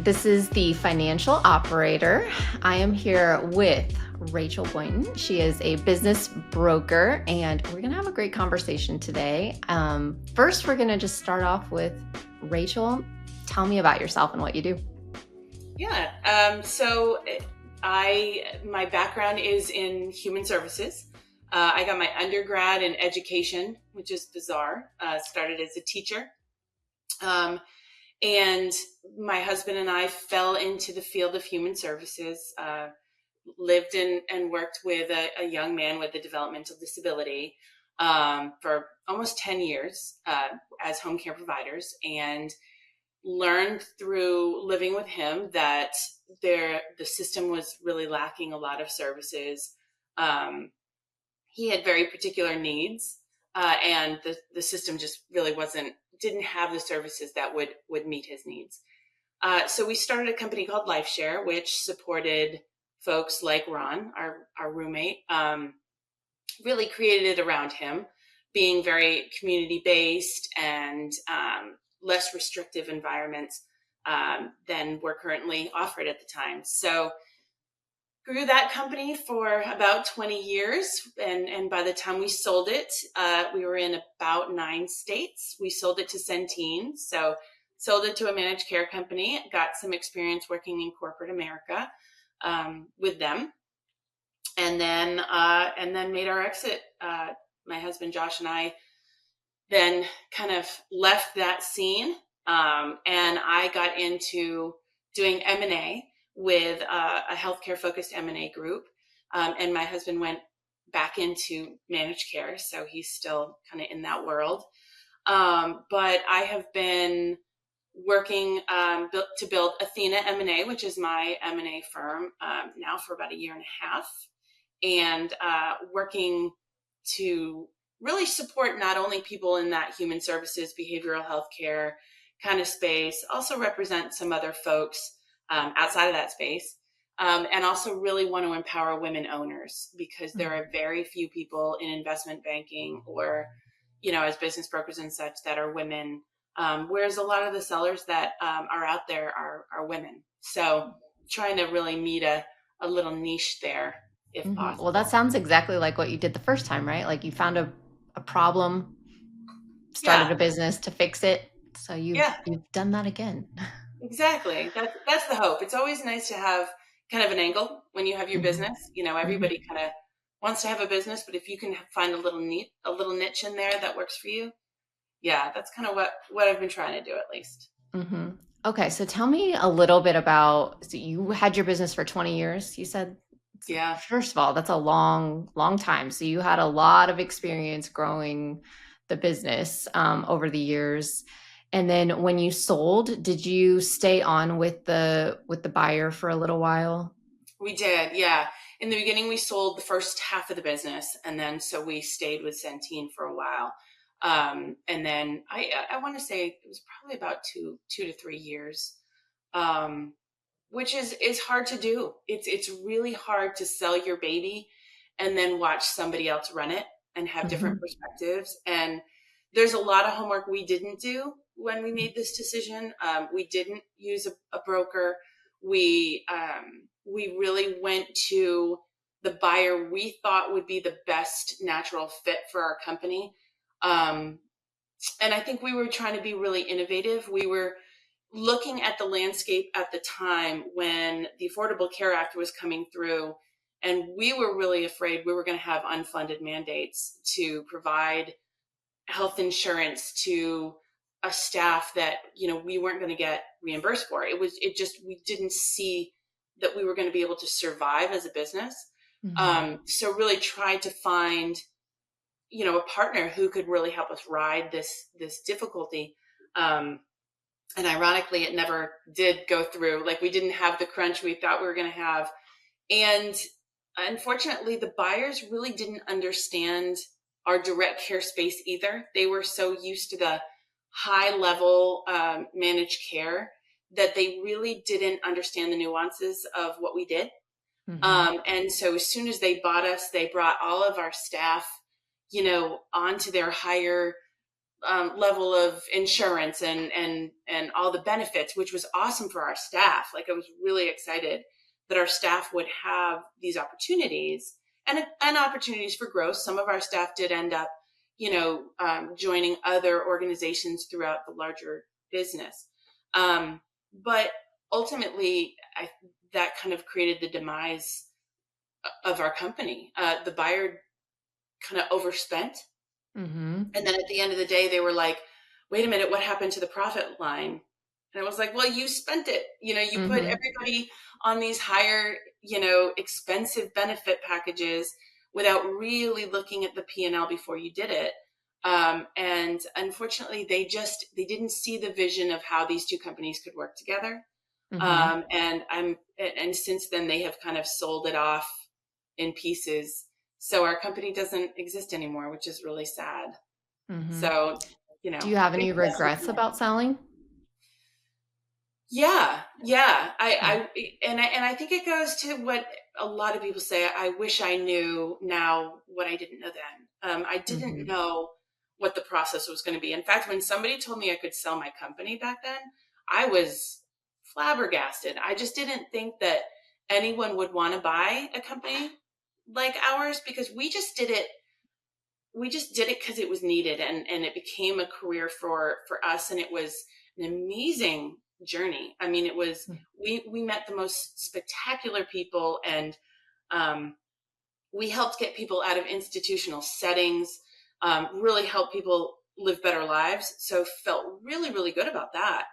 This is the Financial Operator. I am here with Rachel Boynton. She is a business broker, and we're going to have a great conversation today. First, we're going to just start off with Rachel. Tell me about yourself and what you do. Yeah. My background is in human services. I got my undergrad in education, which is bizarre. Started as a teacher. And my husband and I fell into the field of human services, lived in and worked with a young man with a developmental disability for almost 10 years as home care providers, and learned through living with him that the system was really lacking a lot of services. He had very particular needs, and the system just really didn't have the services that would meet his needs. So we started a company called LifeShare, which supported folks like Ron, our roommate, really created it around him, being very community-based and less restrictive environments than were currently offered at the time. So grew that company for about 20 years. And by the time we sold it, we were in about 9 states. We sold it to Centene. So sold it to a managed care company, got some experience working in corporate America with them. And then made our exit. My husband, Josh, and I then kind of left that scene. And I got into doing M&A with a healthcare focused M&A group. And my husband went back into managed care. So he's still kind of in that world. But I have been working to build Athena M&A, which is my M&A firm now for about 1.5 years, and working to really support not only people in that human services, behavioral health care kind of space, also represent some other folks outside of that space, and also really want to empower women owners, because there are very few people in investment banking or, as business brokers and such that are women, whereas a lot of the sellers that are out there are women. So trying to really meet a little niche there, if possible. Well, that sounds exactly like what you did the first time, right? Like you found a problem, started a business to fix it. So you've done that again. Exactly. That's the hope. It's always nice to have kind of an angle when you have your business. Everybody kind of wants to have a business, but if you can find a little niche in there that works for you, that's kind of what I've been trying to do, at least. Mm-hmm. Okay, so tell me a little bit about. So you had your business for 20 years, you said. Yeah. First of all, that's a long time. So you had a lot of experience growing the business over the years. And then when you sold, did you stay on with the buyer for a little while? We did, yeah. In the beginning, we sold the first half of the business, and then so we stayed with Centene for a while. And then I want to say it was probably about 2 to 3 years, which is hard to do. It's really hard to sell your baby and then watch somebody else run it and have different perspectives. And there's a lot of homework we didn't do when we made this decision. We didn't use a broker. We really went to the buyer we thought would be the best natural fit for our company. And I think we were trying to be really innovative. We were looking at the landscape at the time when the Affordable Care Act was coming through, and we were really afraid we were going to have unfunded mandates to provide health insurance to a staff that, we weren't going to get reimbursed for. We didn't see that we were going to be able to survive as a business. So really tried to find, a partner who could really help us ride this difficulty. And ironically, it never did go through. Like, we didn't have the crunch we thought we were going to have. And unfortunately, the buyers really didn't understand our direct care space either. They were so used to the high level managed care that they really didn't understand the nuances of what we did. And so as soon as they bought us, they brought all of our staff, onto their higher level of insurance and all the benefits, which was awesome for our staff. Like I was really excited that our staff would have these opportunities and opportunities for growth. Some of our staff did end up, joining other organizations throughout the larger business. But ultimately, that kind of created the demise of our company. The buyer kind of overspent. Mm-hmm. And then at the end of the day, they were like, wait a minute, what happened to the profit line? And it was like, well, you spent it. You put Mm-hmm. everybody on these higher, expensive benefit packages without really looking at the P&L before you did it. And unfortunately, they didn't see the vision of how these two companies could work together. Mm-hmm. And since then they have kind of sold it off in pieces. So our company doesn't exist anymore, which is really sad. Mm-hmm. So, Do you have any maybe that's regrets about selling? yeah. Yeah. I think it goes to what a lot of people say. I wish I knew now what I didn't know then. I didn't Mm-hmm. know what the process was going to be. In fact, when somebody told me I could sell my company back then, I was flabbergasted. I just didn't think that anyone would want to buy a company like ours because we just did it because it was needed, and it became a career for us, and it was an amazing journey. I mean, it was we met the most spectacular people, and um, we helped get people out of institutional settings, really help people live better lives. So felt really, really good about that.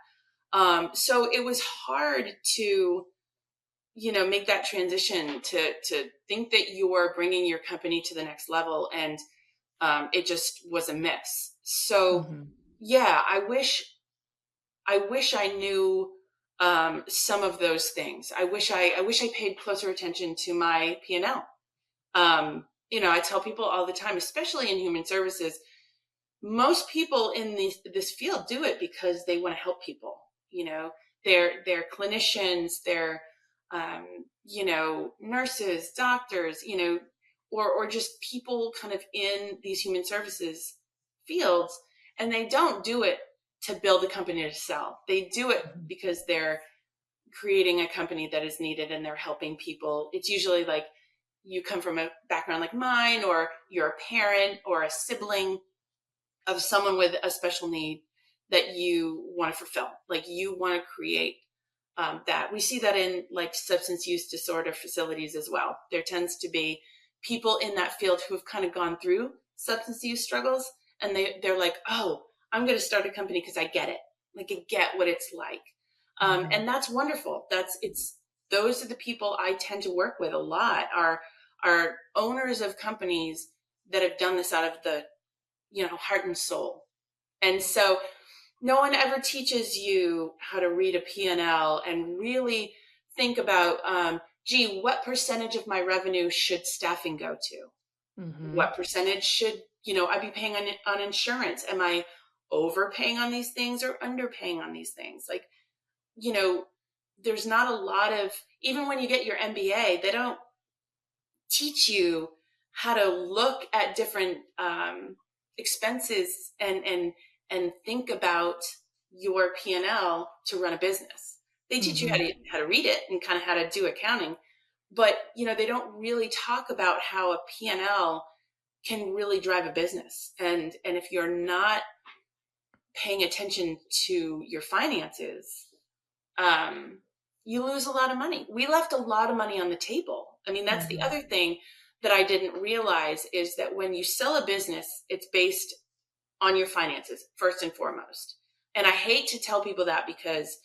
So it was hard to make that transition to think that you're bringing your company to the next level, and it just was a miss. So Mm-hmm. yeah, I wish I knew some of those things. I wish I paid closer attention to my P&L. I tell people all the time, especially in human services, most people in this field do it because they want to help people. They're clinicians, they're nurses, doctors, or just people kind of in these human services fields, and they don't do it to build a company to sell. They do it because they're creating a company that is needed and they're helping people. It's usually like you come from a background like mine, or you're a parent or a sibling of someone with a special need that you want to fulfill. Like you want to create that. We see that in like substance use disorder facilities as well. There tends to be people in that field who have kind of gone through substance use struggles, and they're like, oh, I'm going to start a company because I get it. Like I get what it's like. Mm-hmm. And that's wonderful. Those are the people I tend to work with a lot, are owners of companies that have done this out of the heart and soul. And so no one ever teaches you how to read a P&L and really think about, gee, what percentage of my revenue should staffing go to? Mm-hmm. What percentage should, I be paying on insurance? Am I overpaying on these things or underpaying on these things? Like, you know, there's not a lot of, even when you get your MBA, they don't teach you how to look at different expenses and think about your P&L to run a business. They teach you Mm-hmm. how to read it and kind of how to do accounting, but they don't really talk about how a P&L can really drive a business. And if you're not paying attention to your finances, um, you lose a lot of money. We left a lot of money on the table. I mean, that's the Mm-hmm. other thing that I didn't realize, is that when you sell a business, it's based on your finances first and foremost. And I hate to tell people that because,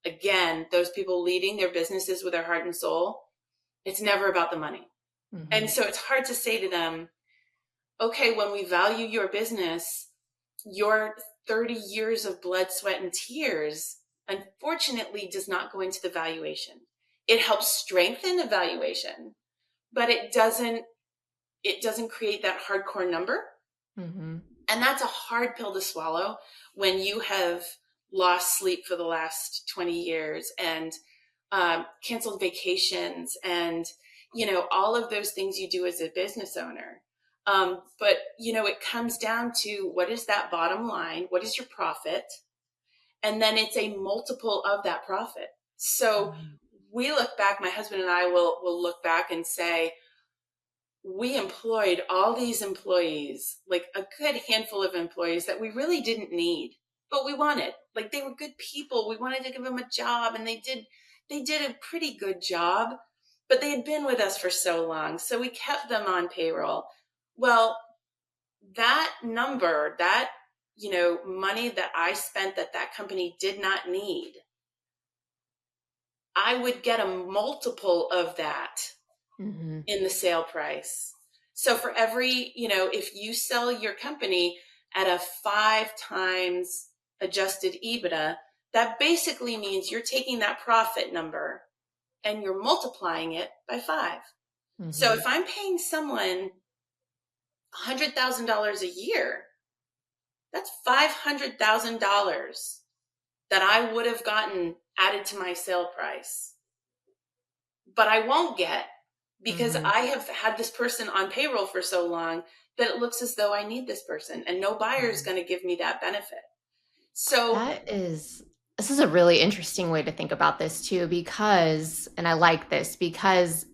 again, those people leading their businesses with their heart and soul, it's never about the money. Mm-hmm. And so it's hard to say to them, okay, when we value your business, your 30 years of blood, sweat, and tears, unfortunately, does not go into the valuation. It helps strengthen the valuation, but it doesn't create that hardcore number. Mm-hmm. And that's a hard pill to swallow when you have lost sleep for the last 20 years and canceled vacations and all of those things you do as a business owner. But it comes down to, what is that bottom line? What is your profit? And then it's a multiple of that profit. So we look back, my husband and I will look back and say, we employed all these employees, like a good handful of employees that we really didn't need, but we wanted. Like, they were good people. We wanted to give them a job, and they did a pretty good job, but they had been with us for so long. So we kept them on payroll. Well, that number, that, money that I spent that company did not need, I would get a multiple of that in the sale price. So for every, if you sell your company at a 5 times adjusted EBITDA, that basically means you're taking that profit number and you're multiplying it by 5. So if I'm paying someone $100,000 a year, that's $500,000 that I would have gotten added to my sale price. But I won't get, because I have had this person on payroll for so long that it looks as though I need this person, and no buyer is going to give me that benefit. So This is a really interesting way to think about this too, because, and I like this because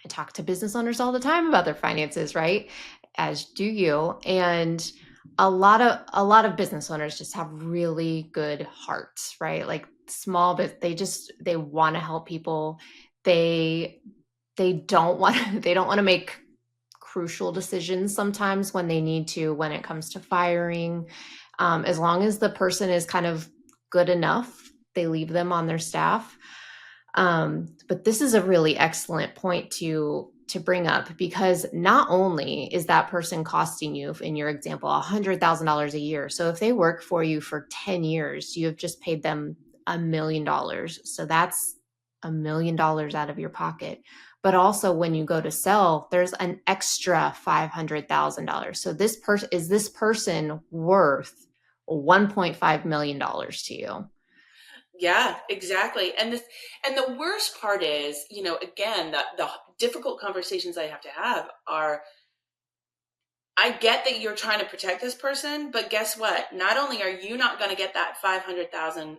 I talk to business owners all the time about their finances, right? As do you. And a lot of business owners just have really good hearts, right? Like small, but they want to help people. They don't want to make crucial decisions sometimes when they need to, when it comes to firing. As long as the person is kind of good enough, they leave them on their staff. But this is a really excellent point to bring up, because not only is that person costing you, in your example, $100,000 a year. So if they work for you for 10 years, you have just paid them $1 million. So that's $1 million out of your pocket. But also when you go to sell, there's an extra $500,000. So this person worth $1.5 million to you? yeah, exactly. And the worst part is, again, the difficult conversations I have to have are, I get that you're trying to protect this person, but guess what? Not only are you not going to get that 500,000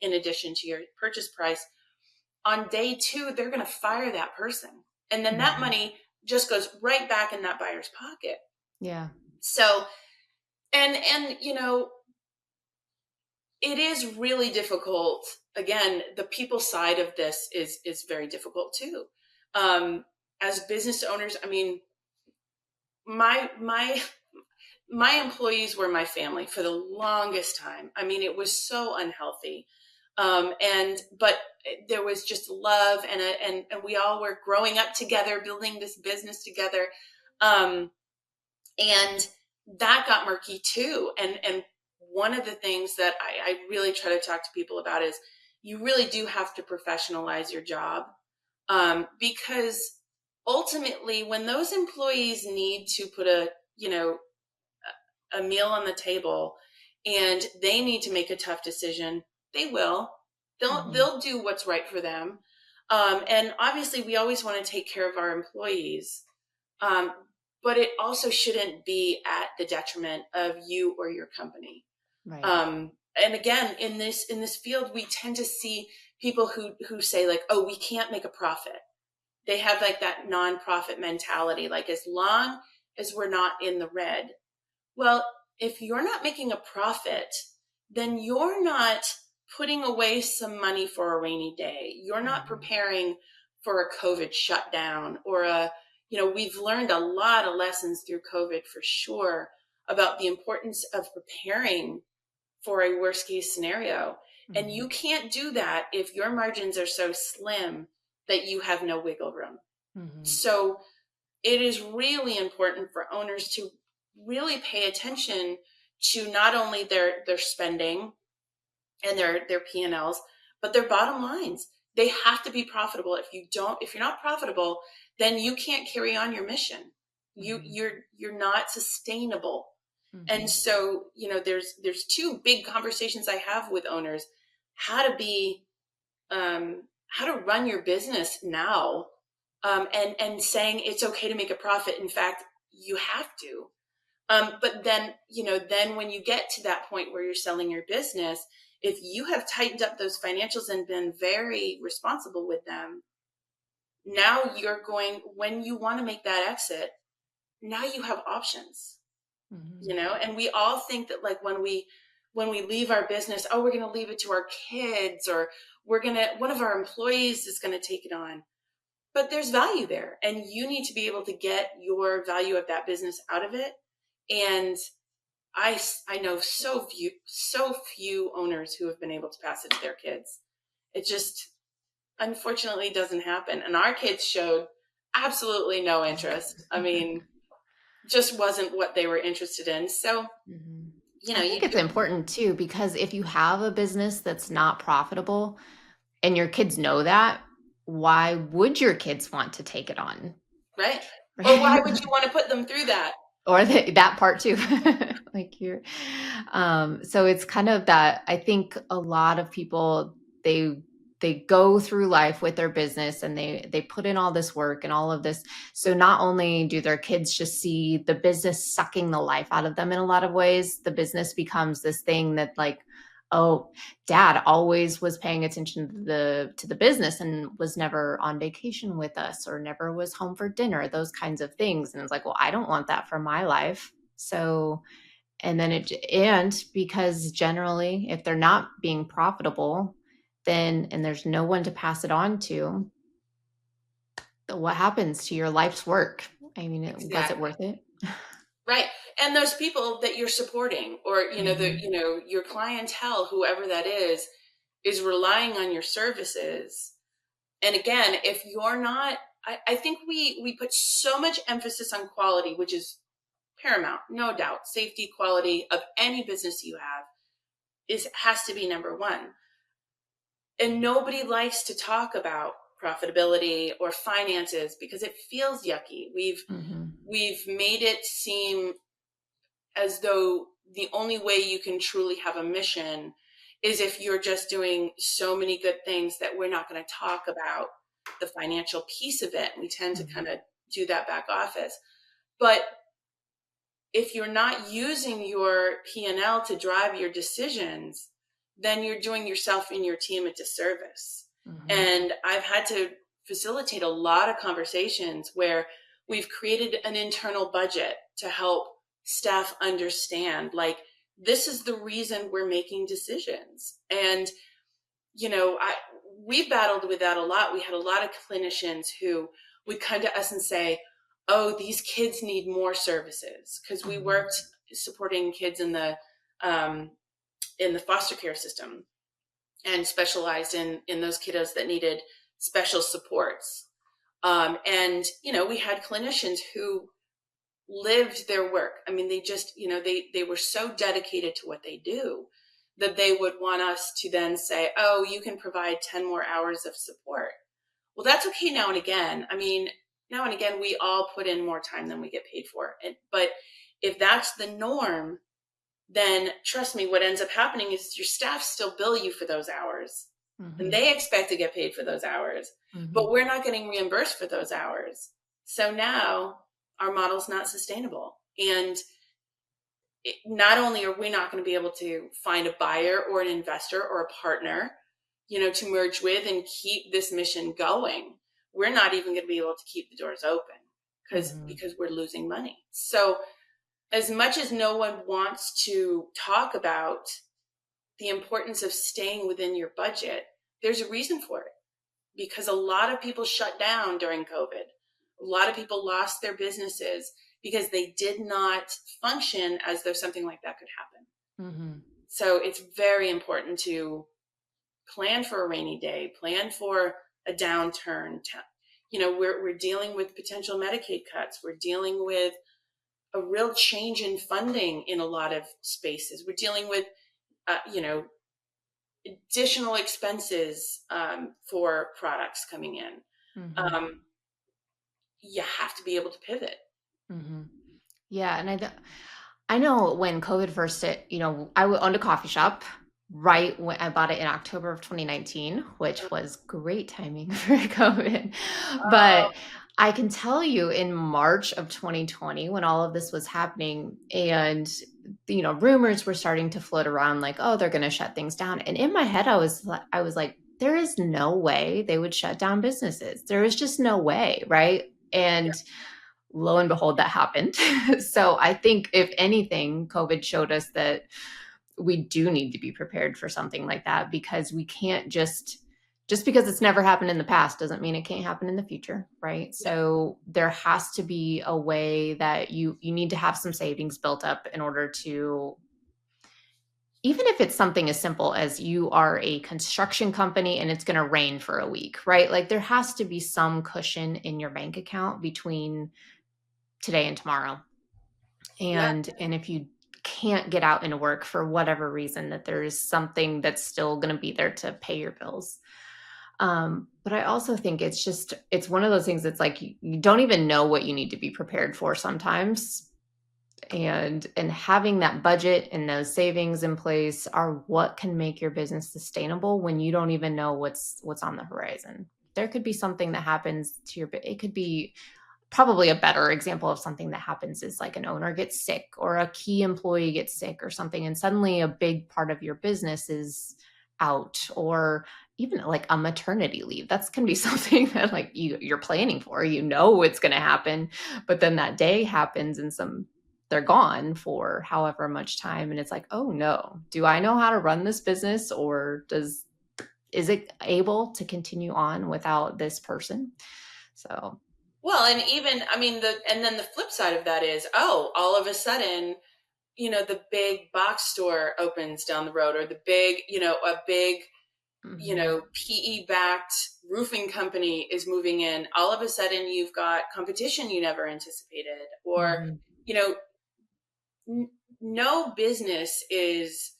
in addition to your purchase price, on day 2, they're going to fire that person. And then that money just goes right back in that buyer's pocket. Yeah. So, and it is really difficult. Again, the people side of this is very difficult too. As business owners, I mean, my employees were my family for the longest time. I mean, it was so unhealthy. But there was just love, and we all were growing up together, building this business together. And that got murky too. And one of the things that I really try to talk to people about is, you really do have to professionalize your job. Because ultimately, when those employees need to put a meal on the table, and they need to make a tough decision, they will. They'll do what's right for them. And obviously, we always want to take care of our employees. But it also shouldn't be at the detriment of you or your company. Right. And again, in this field, we tend to see people who say, like, oh, we can't make a profit. They have like that nonprofit mentality, like, as long as we're not in the red. Well, if you're not making a profit, then you're not putting away some money for a rainy day. You're not preparing for a COVID shutdown, or we've learned a lot of lessons through COVID for sure about the importance of preparing for a worst case scenario. And you can't do that if your margins are so slim that you have no wiggle room. So it is really important for owners to really pay attention to not only their spending and their P&Ls, but their bottom lines. They have to be profitable. If you're not profitable, then you can't carry on your mission. You're not sustainable. And so, there's 2 big conversations I have with owners: how to run your business now, and saying it's okay to make a profit. In fact, you have to. But then, then when you get to that point where you're selling your business, if you have tightened up those financials and been very responsible with them, now when you want to make that exit, now you have options, Mhm. and we all think that like when we leave our business, oh, we're going to leave it to our kids, or one of our employees is going to take it on. But there's value there, and you need to be able to get your value of that business out of it. And I know so few owners who have been able to pass it to their kids. It just unfortunately doesn't happen. And our kids showed absolutely no interest. I mean, just wasn't what they were interested in. So, Mhm. you I know, think you it's important too, because if you have a business that's not profitable and your kids know that, why would your kids want to take it on? right? Or why Right? would you want to put them through that? Or that part too. Like you're so it's kind of that. I think a lot of people, they they go through life with their business, and they put in all this work and all of this. So not only do their kids just see the business sucking the life out of them, in a lot of ways, the business becomes this thing that, like, oh, dad always was paying attention to the business and was never on vacation with us, or never was home for dinner, those kinds of things. And it's like, well, I don't want that for my life. So, and then and because generally, if they're not being profitable, then, and there's no one to pass it on to, what happens to your life's work? I mean, was it Exactly. worth it? Right. And those people that you're supporting, or, Hmm. your clientele, whoever that is relying on your services. And again, if you're not, I think we put so much emphasis on quality, which is paramount, no doubt. Safety, quality of any business you have has to be number one. And nobody likes to talk about profitability or finances because it feels yucky. Hmm. We've made it seem as though the only way you can truly have a mission is if you're just doing so many good things that we're not going to talk about the financial piece of it. We tend to kind Hmm. of do that back office. But if you're not using your P&L to drive your decisions, then you're doing yourself and your team a disservice. Hmm. And I've had to facilitate a lot of conversations where we've created an internal budget to help staff understand, like, this is the reason we're making decisions. And, we battled with that a lot. We had a lot of clinicians who would come to us and say, oh, these kids need more services, because we Hmm. worked supporting kids um, in the foster care system, and specialized in those kiddos that needed special supports. And we had clinicians who lived their work. I mean, they just, they were so dedicated to what they do that they would want us to then say, oh, you can provide 10 more hours of support. Well, that's okay now and again. I mean, now and again, we all put in more time than we get paid for. But if that's the norm, then trust me, what ends up happening is your staff still bill you for those hours, and Hmm. they expect to get paid for those hours, Hmm. but we're not getting reimbursed for those hours. So now our model's not sustainable. And not only are we not going to be able to find a buyer or an investor or a partner, to merge with and keep this mission going, we're not even going to be able to keep the doors open because Hmm. because we're losing money. So as much as no one wants to talk about the importance of staying within your budget, there's a reason for it, because a lot of people shut down during COVID. A lot of people lost their businesses because they did not function as though something like that could happen. Hmm. So it's very important to plan for a rainy day, plan for a downturn. We're dealing with potential Medicaid cuts. We're dealing with a real change in funding in a lot of spaces. We're dealing with, uh, you know, additional expenses for products coming in. Hmm. Um, you have to be able to pivot. Hmm. Yeah, and I know when COVID first hit, I owned a coffee shop, right when I bought it in October of 2019, which was great timing for COVID. Oh, But I can tell you in March of 2020, when all of this was happening and rumors were starting to float around like, oh, they're going to shut things down. And in my head, I was like, there is no way they would shut down businesses. There is just no way, right? yeah, And lo and behold, that happened. So I think if anything, COVID showed us that we do need to be prepared for something like that, because we can't just because it's never happened in the past doesn't mean it can't happen in the future, right? yeah, So there has to be a way that you need to have some savings built up in order to, even if it's something as simple as you are a construction company and it's going to rain for a week, right? Like there has to be some cushion in your bank account between today and tomorrow. yeah. And if you can't get out into work for whatever reason, that there's something that's still going to be there to pay your bills. But I also think it's one of those things that's like you don't even know what you need to be prepared for sometimes. And having that budget and those savings in place are what can make your business sustainable when you don't even know what's on the horizon. There could be something that happens to your, it could be probably a better example of something that happens is like an owner gets sick or a key employee gets sick or something, and suddenly a big part of your business is out. Or even like a maternity leave, that's can be something that like you're planning for, it's going to happen, but then that day happens and they're gone for however much time, and it's like, oh no, do I know how to run this business, or is it able to continue on without this person? So Well, and even, I mean, and then the flip side of that is, oh, all of a sudden, the big box store opens down the road, or the big, a big, mhm. PE backed roofing company is moving in. All of a sudden, you've got competition you never anticipated, or, Mhm. you know, no business is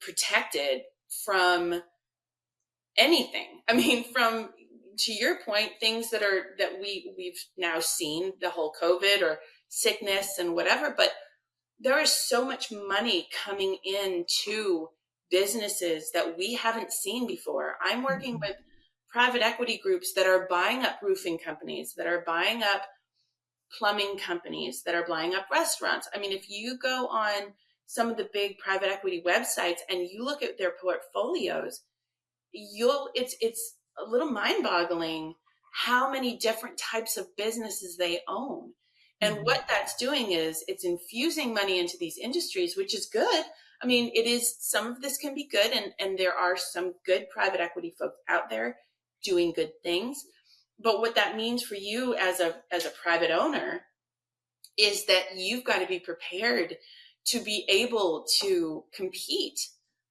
protected from anything. I mean, from, to your point, things that we've now seen, the whole COVID or sickness and whatever, but there is so much money coming into businesses that we haven't seen before. I'm working Mhm. with private equity groups that are buying up roofing companies, that are buying up plumbing companies, that are buying up restaurants. I mean, if you go on some of the big private equity websites and you look at their portfolios, it's a little mind-boggling how many different types of businesses they own. And Mhm. what that's doing is it's infusing money into these industries, which is good. I mean, it is, some of this can be good, and there are some good private equity folks out there doing good things. But what that means for you as a private owner is that you've got to be prepared to be able to compete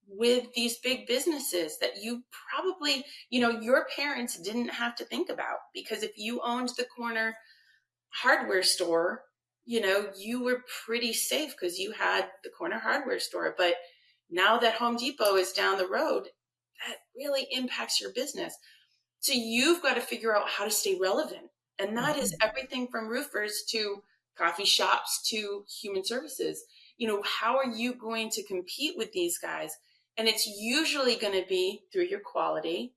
with these big businesses that you probably, your parents didn't have to think about, because if you owned the corner hardware store, you were pretty safe because you had the corner hardware store. But now that Home Depot is down the road, that really impacts your business. So you've got to figure out how to stay relevant. And that is Mhm. everything from roofers to coffee shops to human services. How are you going to compete with these guys? And it's usually going to be through your quality,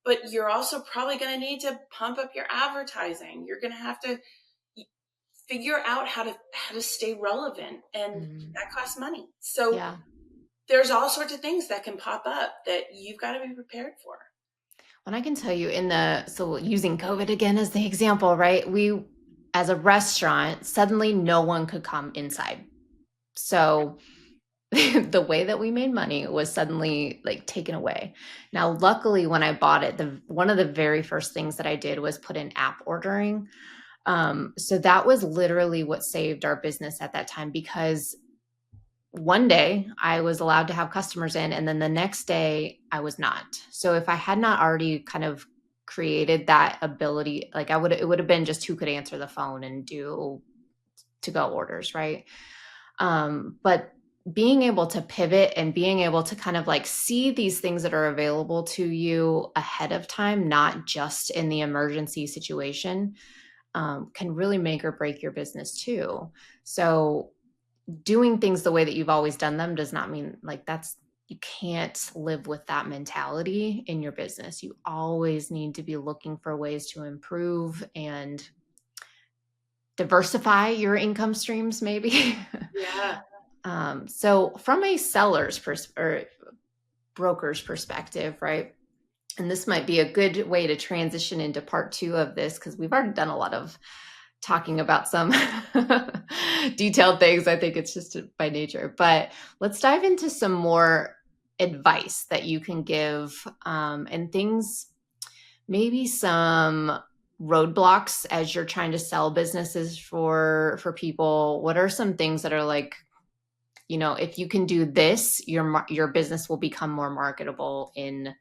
but you're also probably going to need to pump up your advertising. You're going to have to figure out how to stay relevant, and Mhm. that costs money. So Yeah. there's all sorts of things that can pop up that you've got to be prepared for. And I can tell you so using COVID again as the example, right? As a restaurant, suddenly no one could come inside. So the way that we made money was suddenly like taken away. Now, luckily, when I bought it, one of the very first things that I did was put in app ordering. So that was literally what saved our business at that time, because one day I was allowed to have customers in, and then the next day I was not. So if I had not already kind of created that ability, like it would have been just who could answer the phone and do to go orders, right? But being able to pivot and being able to kind of like see these things that are available to you ahead of time, not just in the emergency situation, can really make or break your business too. So doing things the way that you've always done them does not mean like you can't live with that mentality in your business. You always need to be looking for ways to improve and diversify your income streams, maybe. Yeah. So, from a or broker's perspective, right? And this might be a good way to transition into part two of this because we've already done a lot of talking about some detailed things. I think it's just by nature. But let's dive into some more advice that you can give and things, maybe some roadblocks as you're trying to sell businesses for people. What are some things that are like, if you can do this, your business will become more marketable in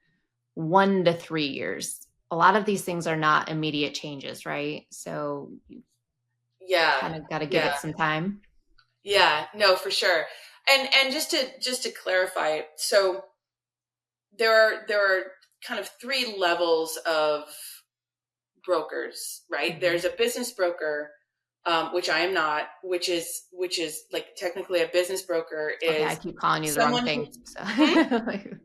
1 to 3 years. A lot of these things are not immediate changes, right? So you Yeah. kind of got to give Yeah. it some time. Yeah. No, for sure. And just to clarify, so there are kind of three levels of brokers, right? Mm-hmm. There's a business broker, which I am not, which is like technically a business broker Okay, I is keep calling you the wrong someone thing. who, hmm? So,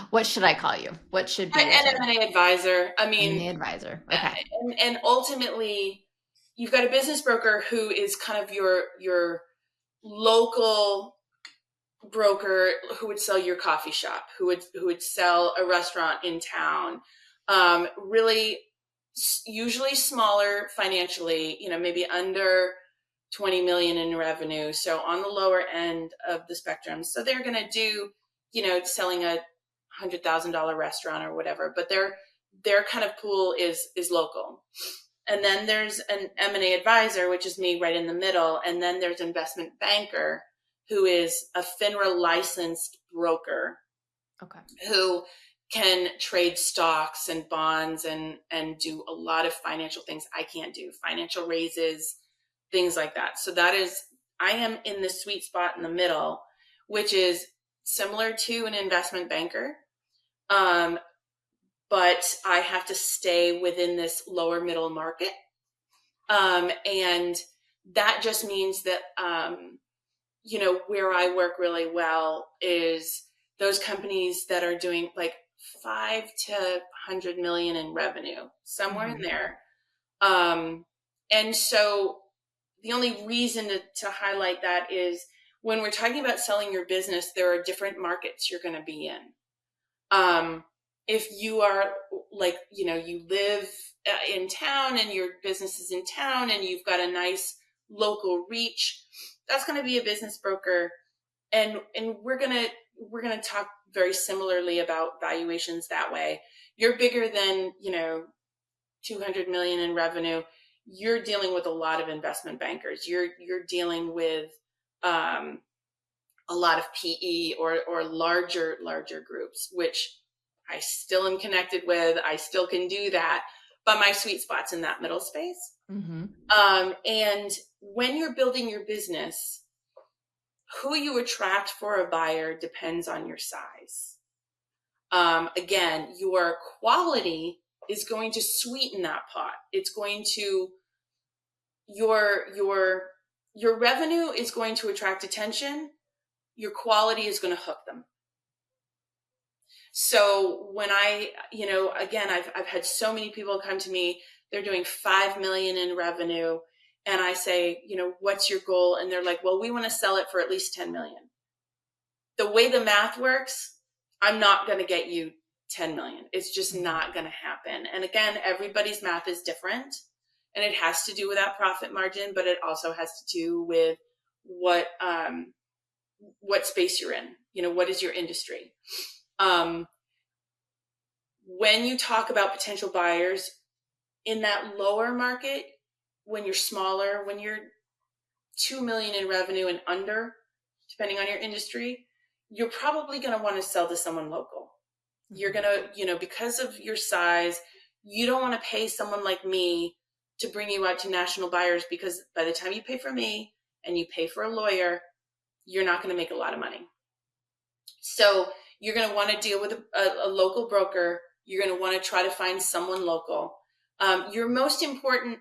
what should I call you? What should be your An title? M&A advisor. I mean, M&A advisor. Okay. and ultimately, you've got a business broker who is kind of your local broker who would sell your coffee shop, who would sell a restaurant in town. Really, usually smaller financially, maybe under 20 million in revenue, so on the lower end of the spectrum. So they're going to do, selling a $100,000 restaurant or whatever, but their kind of pool is local. And then there's an M&A advisor, which is me right in the middle, and then there's investment banker, who is a FINRA licensed broker, Okay. who can trade stocks and bonds and do a lot of financial things I can't do, financial raises, things like that. So I am in the sweet spot in the middle, which is similar to an investment banker. But I have to stay within this lower middle market. And that just means that, where I work really well is those companies that are doing like 5 to 100 million in revenue, somewhere in there. And so the only reason to highlight that is when we're talking about selling your business, there are different markets you're going to be in. If you are like, you live in town and your business is in town and you've got a nice local reach, that's going to be a business broker. And we're going to talk very similarly about valuations that way. You're bigger than, 200 million in revenue. You're dealing with a lot of investment bankers. You're dealing with a lot of PE or larger groups, which I still am connected with. I still can do that, but my sweet spot's in that middle space. Mm-hmm. And when you're building your business, who you attract for a buyer depends on your size. Again, your quality is going to sweeten that pot. It's going to your revenue is going to attract attention. Your quality is going to hook them. So when again, I've had so many people come to me, they're doing 5 million in revenue. And I say, what's your goal? And they're like, well, we want to sell it for at least 10 million. The way the math works, I'm not going to get you 10 million. It's just not going to happen. And again, everybody's math is different, and it has to do with that profit margin, but it also has to do with what space you're in. What is your industry? When you talk about potential buyers in that lower market, when you're smaller, when you're 2 million in revenue and under, depending on your industry, you're probably going to want to sell to someone local. You're going to, because of your size, you don't want to pay someone like me to bring you out to national buyers, because by the time you pay for me and you pay for a lawyer, you're not going to make a lot of money. So you're going to want to deal with a local broker. You're going to want to try to find someone local. Your most important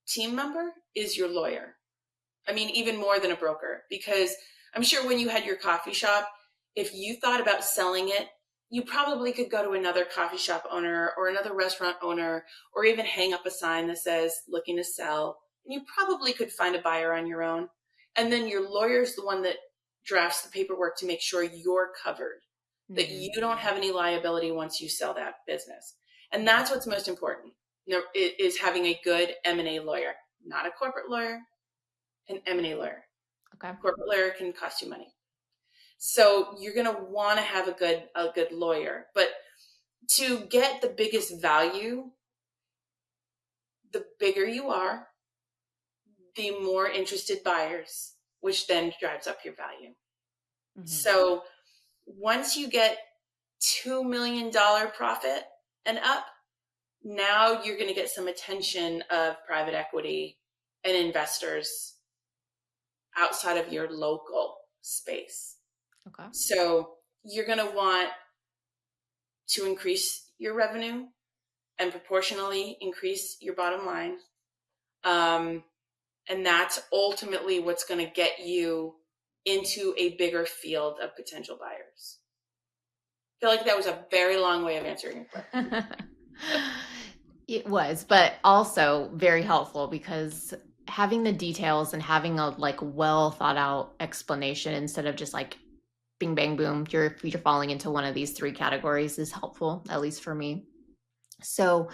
team member is your lawyer. I mean, even more than a broker, because I'm sure when you had your coffee shop, if you thought about selling it, you probably could go to another coffee shop owner or another restaurant owner, or even hang up a sign that says looking to sell. And you probably could find a buyer on your own. And then your lawyer's the one that drafts the paperwork to make sure you're covered, that you don't have any liability once you sell that business. And that's what's most important, is having a good M&A lawyer, not a corporate lawyer, an M&A lawyer. Okay. Corporate lawyer can cost you money. So you're going to want to have a good lawyer. But to get the biggest value, the bigger you are, the more interested buyers, which then drives up your value. Mm-hmm. So once you get $2 million profit and up, now you're going to get some attention of private equity and investors outside of your local space. Okay. So you're going to want to increase your revenue and proportionally increase your bottom line. And that's ultimately what's going to get you into a bigger field of potential buyers. I feel like that was a very long way of answering your question. It was, but also very helpful, because having the details and having a well thought out explanation instead of just bing bang boom, you're falling into one of these three categories is helpful, at least for me. So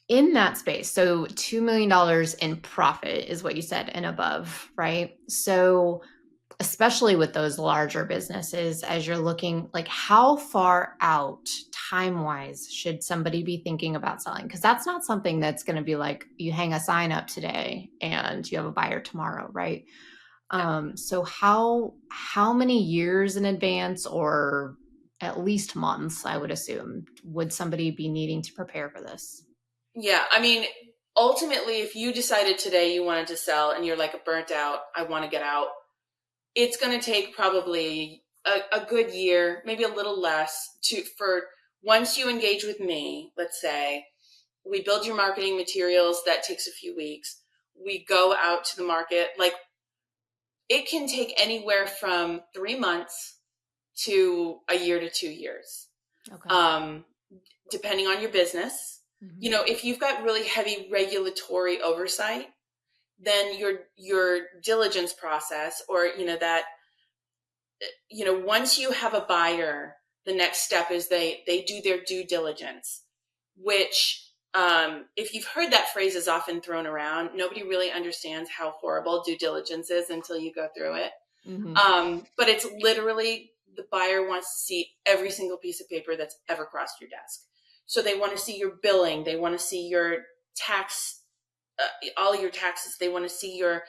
in that space, so $2 million in profit is what you said and above, right? So especially with those larger businesses, as you're looking, how far out time-wise should somebody be thinking about selling? Because that's not something that's going to be you hang a sign up today and you have a buyer tomorrow, right? So how many years in advance, or at least months, I would assume, would somebody be needing to prepare for this? Yeah, I mean, ultimately, if you decided today you wanted to sell and you're burnt out, I want to get out, it's going to take probably a good year, maybe a little less, for once you engage with me. Let's say we build your marketing materials, that takes a few weeks. We go out to the market. It can take anywhere from 3 months to a year to 2 years. Okay. Depending on your business. Mm-hmm. If you've got really heavy regulatory oversight, then your diligence process, or once you have a buyer, the next step is they do their due diligence, which if you've heard that phrase is often thrown around, nobody really understands how horrible due diligence is until you go through it. Mm-hmm. But it's literally, the buyer wants to see every single piece of paper that's ever crossed your desk. So they want to see your billing. They want to see your tax, all your taxes. They want to see your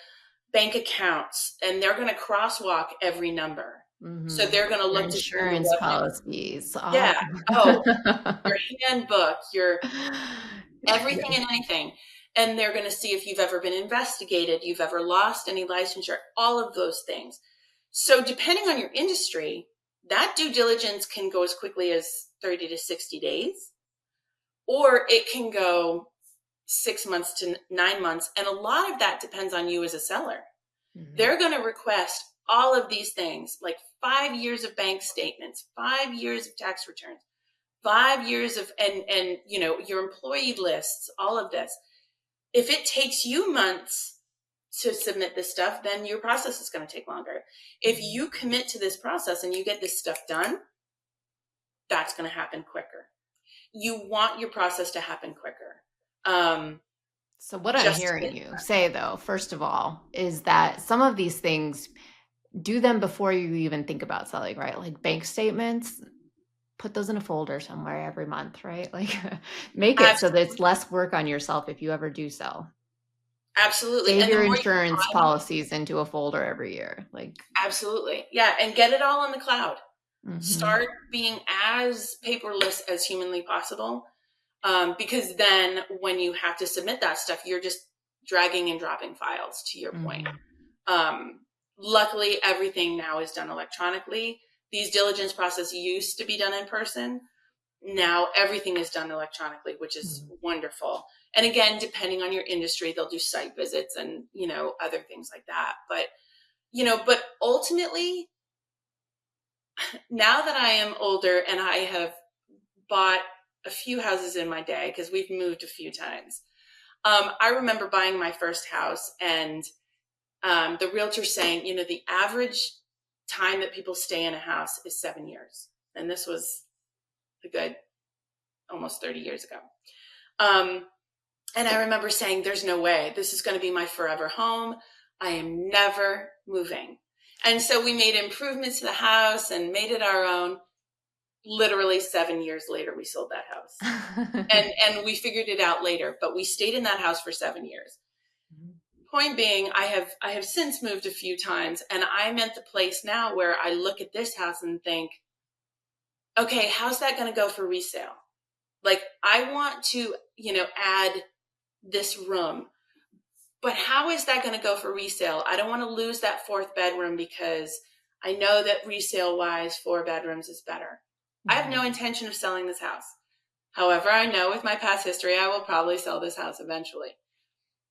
bank accounts, and they're going to crosswalk every number. Mm-hmm. So they're going to look to insurance policies. Yeah. Oh, your handbook, your everything and anything. And they're going to see if you've ever been investigated, you've ever lost any licensure, all of those things. So depending on your industry, that due diligence can go as quickly as 30 to 60 days, or it can go 6 months to 9 months. And a lot of that depends on you as a seller. Mm-hmm. They're going to request all of these things, 5 years of bank statements, 5 years of tax returns, 5 years of, and your employee lists, all of this. If it takes you months to submit this stuff, then your process is going to take longer. If you commit to this process and you get this stuff done, that's going to happen quicker. You want your process to happen quicker. So what I'm hearing you say, though, first of all, is that some of these things, do them before you even think about selling, right? Like bank statements, put those in a folder somewhere every month, right? Make it so that it's less work on yourself if you ever do sell. Absolutely. Save your insurance policies into a folder every year. Absolutely. Yeah. And get it all on the cloud. Mm-hmm. Start being as paperless as humanly possible. Because then when you have to submit that stuff, you're just dragging and dropping files, to your point. Luckily, everything now is done electronically. These diligence processes used to be done in person. Now everything is done electronically, which is wonderful. And again, depending on your industry, they'll do site visits and, other things like that. But ultimately, now that I am older and I have bought a few houses in my day, because we've moved a few times, I remember buying my first house and the realtor saying, the average time that people stay in a house is 7 years. And this was a good almost 30 years ago. And I remember saying, there's no way this is going to be my forever home. I am never moving. And so we made improvements to the house and made it our own. Literally 7 years later, we sold that house. and we figured it out later, but we stayed in that house for 7 years. Point being, I have since moved a few times, and I'm at the place now where I look at this house and think, okay, how's that going to go for resale? Like, I want to, add this room, but how is that going to go for resale? I don't want to lose that fourth bedroom because I know that resale wise, 4 bedrooms is better. I have no intention of selling this house. However, I know with my past history, I will probably sell this house eventually.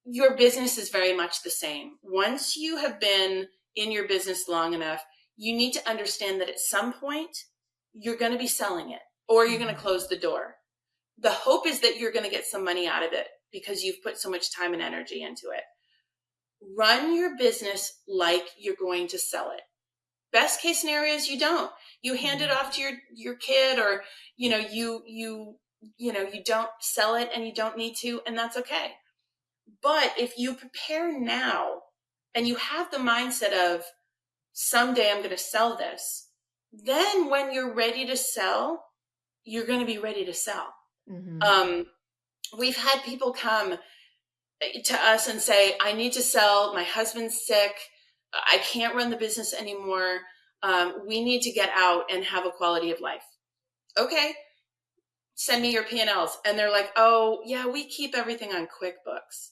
Your business is very much the same. Once you have been in your business long enough, you need to understand that at some point you're going to be selling it or you're going to close the door. The hope is that you're going to get some money out of it because you've put so much time and energy into it. Run your business like you're going to sell it. Best case scenario is you don't. You hand it off to your kid, or you don't sell it and you don't need to, and that's okay. But if you prepare now and you have the mindset of someday I'm going to sell this, then when you're ready to sell, you're going to be ready to sell. We've had people come to us and say, I need to sell. My husband's sick. I can't run the business anymore. We need to get out and have a quality of life. Okay. Send me your P&Ls. And they're like, oh yeah, we keep everything on QuickBooks.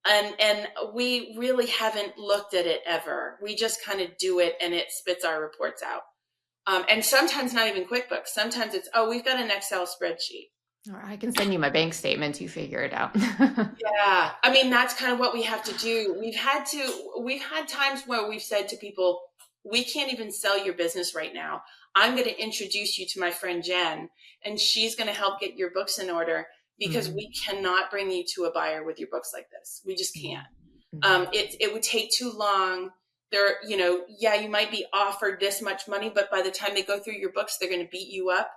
And we really haven't looked at it ever. We just kind of do it and it spits our reports out. And sometimes not even QuickBooks. Sometimes it's, we've got an Excel spreadsheet. Or I can send you my bank statements. You figure it out. Yeah. I mean, that's kind of what we have to do. We've had times where we've said to people, we can't even sell your business right now. I'm going to introduce you to my friend Jen, and she's going to help get your books in order because we cannot bring you to a buyer with your books like this. We just can't. It would take too long. You might be offered this much money, but by the time they go through your books, they're going to beat you up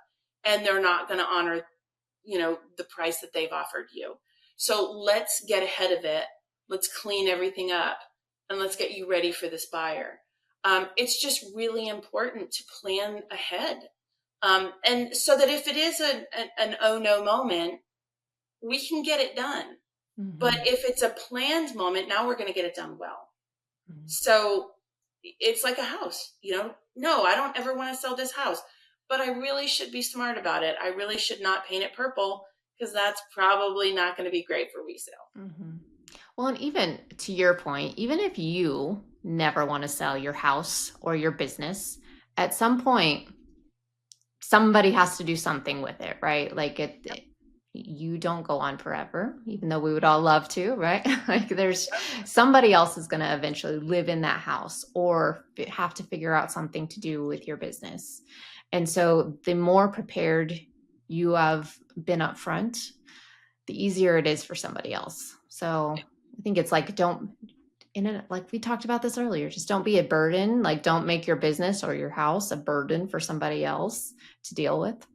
and they're not going to honor the price that they've offered you. So let's get ahead of it. Let's clean everything up and let's get you ready for this buyer. It's just really important to plan ahead. And so that if it is an oh no moment, we can get it done. But if it's a planned moment, now we're going to get it done well. So it's like a house, no, I don't ever want to sell this house, but I really should be smart about it. I really should not paint it purple because that's probably not going to be great for resale. Well, and even to your point, even if you never want to sell your house or your business, at some point, somebody has to do something with it, right? Like you don't go on forever, even though we would all love to, right? Like there's somebody else is going to eventually live in that house or have to figure out something to do with your business. And so the more prepared you have been up front, the easier it is for somebody else. So I think it's like, like we talked about this earlier, just don't be a burden. Like don't make your business or your house a burden for somebody else to deal with.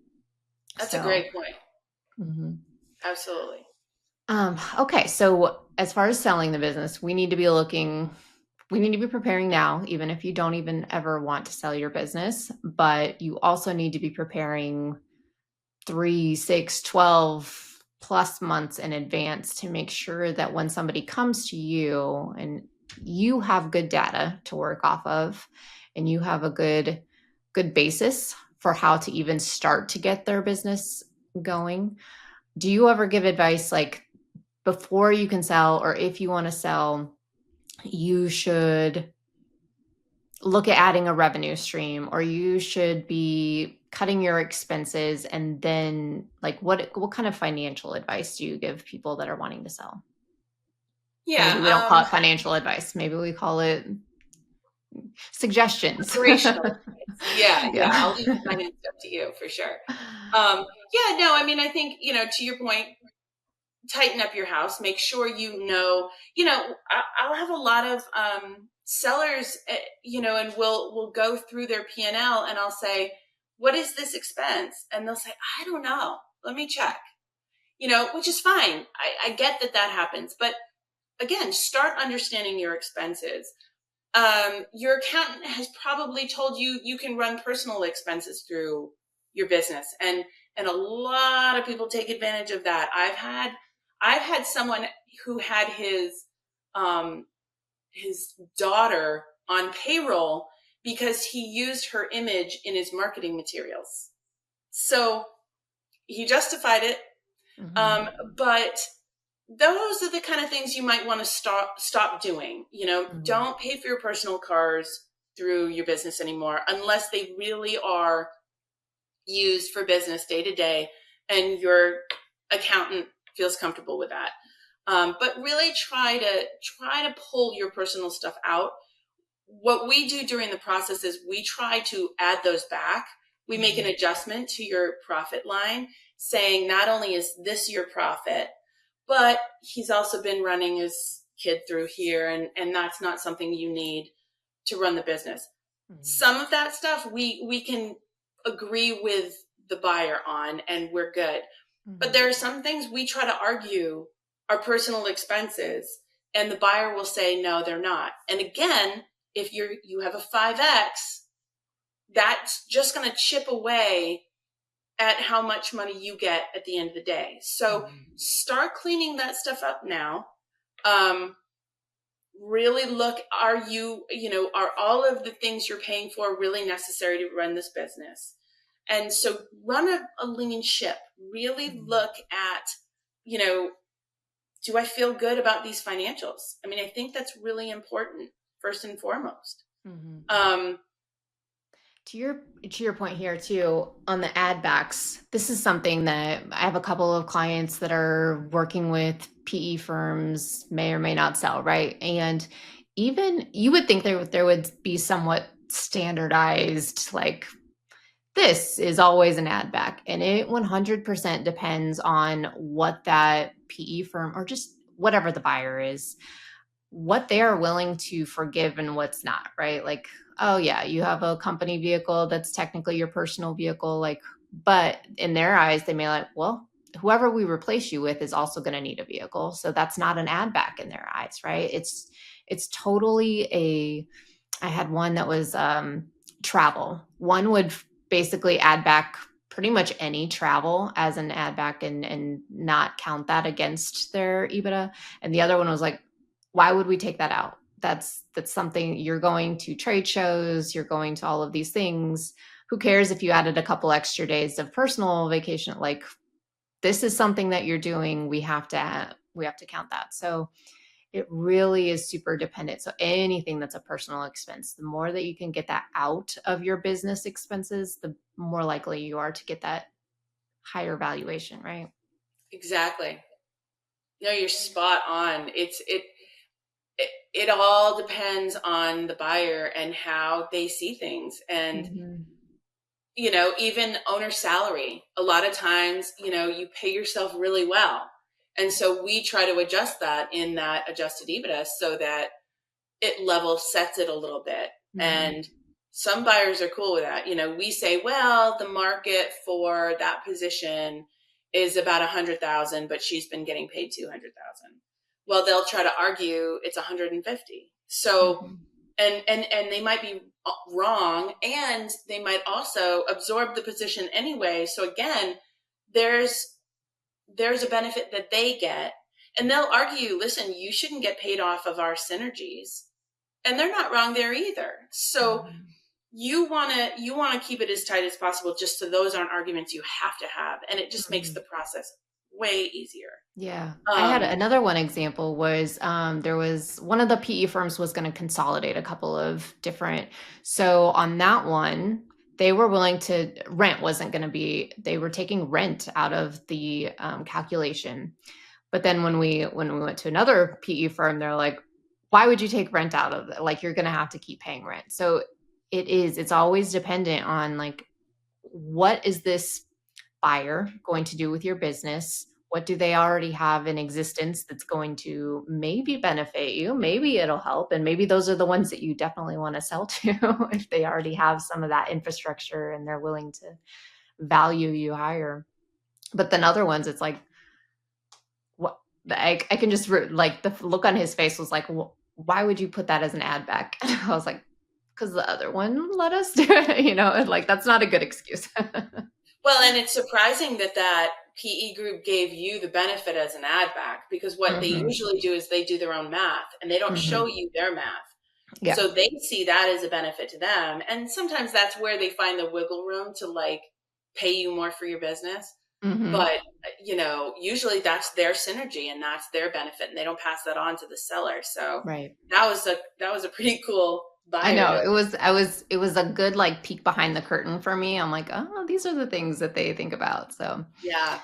That's a great point. Absolutely. Okay. So as far as selling the business, we need to be preparing now, even if you don't even ever want to sell your business, but you also need to be preparing 3, 6, 12 plus months in advance to make sure that when somebody comes to you and you have good data to work off of and you have a good basis for how to even start to get their business going. Do you ever give advice like before you can sell, or if you want to sell, you should look at adding a revenue stream, or you should be cutting your expenses? And then like what kind of financial advice do you give people that are wanting to sell? Yeah. Maybe we don't call it financial advice. Maybe we call it Suggestions. Operational advice. Yeah, yeah. I'll leave the Yeah. finance stuff to you for sure. Yeah, no, I mean, I think, to your point, tighten up your house. Make sure I'll have a lot of sellers, and we'll go through their P&L, and I'll say, what is this expense? And they'll say, I don't know. Let me check, which is fine. I get that happens. But again, start understanding your expenses. Your accountant has probably told you you can run personal expenses through your business, and a lot of people take advantage of that. I've had someone who had his daughter on payroll because he used her image in his marketing materials. So he justified it, Mhm. but those are the kind of things you might want to stop doing. Mhm. Don't pay for your personal cars through your business anymore unless they really are used for business day to day and your accountant feels comfortable with that. But really try to pull your personal stuff out. What we do during the process is we try to add those back. We make an Mhm. adjustment to your profit line, saying not only is this your profit, but he's also been running his kid through here, and that's not something you need to run the business. Mhm. Some of that stuff we can agree with the buyer on, and we're good. But Mhm. there are some things we try to argue are personal expenses, and the buyer will say no, they're not. And again, if you have a 5x, that's just going to chip away at how much money you get at the end of the day. So Mhm. start cleaning that stuff up now. Um, really look, are all of the things you're paying for really necessary to run this business? And so run a lean ship. Really Mhm. look at, you know, do I feel good about these financials? I mean, I think that's really important first and foremost. Mhm. Um, To your point here too on the ad backs, this is something that I have a couple of clients that are working with PE firms, may or may not sell, right? And even you would think there would be somewhat standardized, like this is always an ad back, and it 100% depends on what that PE firm or just whatever the buyer is, what they are willing to forgive and what's not, right? Like, oh yeah, you have a company vehicle that's technically your personal vehicle, like, but in their eyes, they may like, well, whoever we replace you with is also going to need a vehicle. So that's not an ad back in their eyes, right? It's totally a I had one that was travel. One would basically add back pretty much any travel as an add back and not count that against their EBITDA. And the other one was like, why would we take that out? That's something you're going to trade shows, you're going to all of these things. Who cares if you added a couple extra days of personal vacation? Like this is something that you're doing. We have to count that. So it really is super dependent. So anything that's a personal expense, the more that you can get that out of your business expenses, the more likely you are to get that higher valuation, right? exactly. No, you're spot on. It all depends on the buyer and how they see things. And Mm-hmm. even owner salary, a lot of times, you pay yourself really well. And so we try to adjust that in that adjusted EBITDA so that it level sets it a little bit. Mm-hmm. And some buyers are cool with that. We say, well, the market for that position is about 100,000, but she's been getting paid 200,000. Well, they'll try to argue it's 150. So, Mm-hmm. and they might be wrong, and they might also absorb the position anyway. So again, there's there's a benefit that they get, and they'll argue, listen, you shouldn't get paid off of our synergies, and they're not wrong there either. So Mm-hmm. you want to keep it as tight as possible, just so those aren't arguments you have to have, and it just makes Mm-hmm. the process way easier. Yeah. I had um another one example was there was one of the PE firms was going to consolidate a couple of different. So on that one, they were willing to rent wasn't going to be, they were taking rent out of the calculation. But then when we went to another PE firm, they're like, why would you take rent out of it? Like, you're going to have to keep paying rent. So it's always dependent on like, what is this buyer going to do with your business? What do they already have in existence that's going to maybe benefit you? Maybe it'll help. And maybe those are the ones that you definitely want to sell to if they already have some of that infrastructure and they're willing to value you higher. But then other ones, it's like, what I can just like the look on his face was like, why would you put that as an ad back? And I was like, because the other one let us do it, like that's not a good excuse. Well, and it's surprising that PE group gave you the benefit as an ad back, because what they usually do is they do their own math and they don't show you their math. Yeah. So they see that as a benefit to them. And sometimes that's where they find the wiggle room to like pay you more for your business. But, usually that's their synergy and that's their benefit, and they don't pass that on to the seller. So Right. that was a pretty cool buyer. I know it was a good like peek behind the curtain for me. I'm like, oh, these are the things that they think about. So yeah.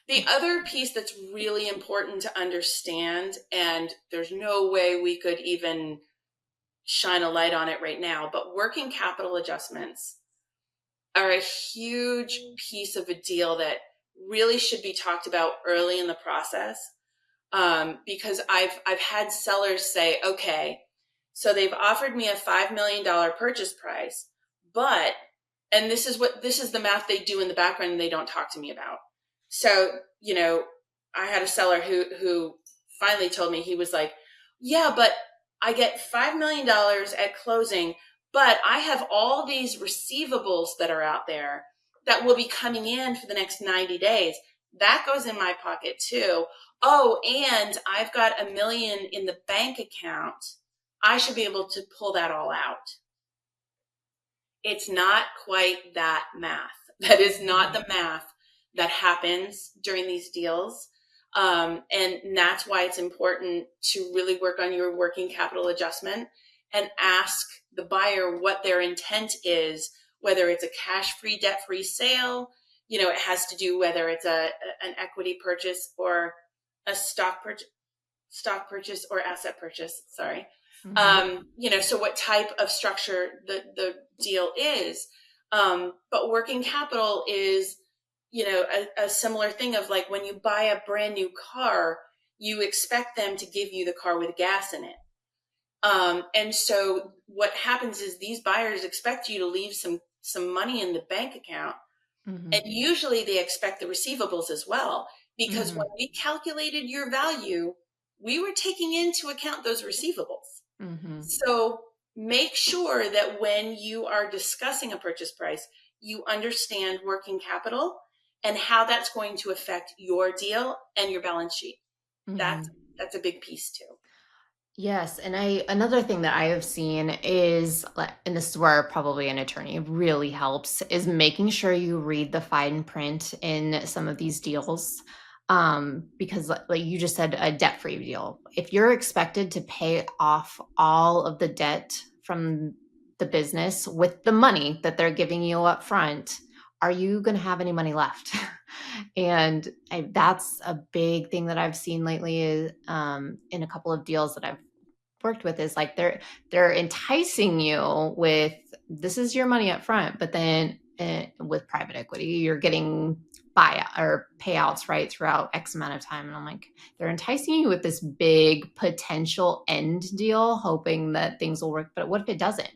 The other piece that's really important to understand, and there's no way we could even shine a light on it right now, but working capital adjustments are a huge piece of a deal that really should be talked about early in the process. Because I've had sellers say, okay, so they've offered me a $5 million purchase price, but, and this is the math they do in the background and they don't talk to me about. So, I had a seller who finally told me, he was like, yeah, but I get $5 million at closing, but I have all these receivables that are out there that will be coming in for the next 90 days. That goes in my pocket too. Oh, and I've got $1 million in the bank account. I should be able to pull that all out. It's not quite that math. That is not the math that happens during these deals. And that's why it's important to really work on your working capital adjustment and ask the buyer what their intent is, whether it's a cash-free, debt-free sale. It has to do whether it's an equity purchase or a stock purchase or asset purchase. Sorry. So what type of structure the deal is. But working capital is, a similar thing of like when you buy a brand new car, you expect them to give you the car with gas in it. And so what happens is these buyers expect you to leave some money in the bank account. And usually they expect the receivables as well, because when we calculated your value, we were taking into account those receivables. So make sure that when you are discussing a purchase price, you understand working capital and how that's going to affect your deal and your balance sheet. That's a big piece too. Yes, and another thing that I have seen is, and this is where probably an attorney really helps, is making sure you read the fine print in some of these deals. Because like you just said, a debt-free deal. If you're expected to pay off all of the debt from the business with the money that they're giving you up front, are you going to have any money left? And that's a big thing that I've seen lately is in a couple of deals that I've worked with, is like they're enticing you with, this is your money up front, but then with private equity, you're getting buyout or payouts right throughout X amount of time. And I'm like, they're enticing you with this big potential end deal, hoping that things will work. But what if it doesn't?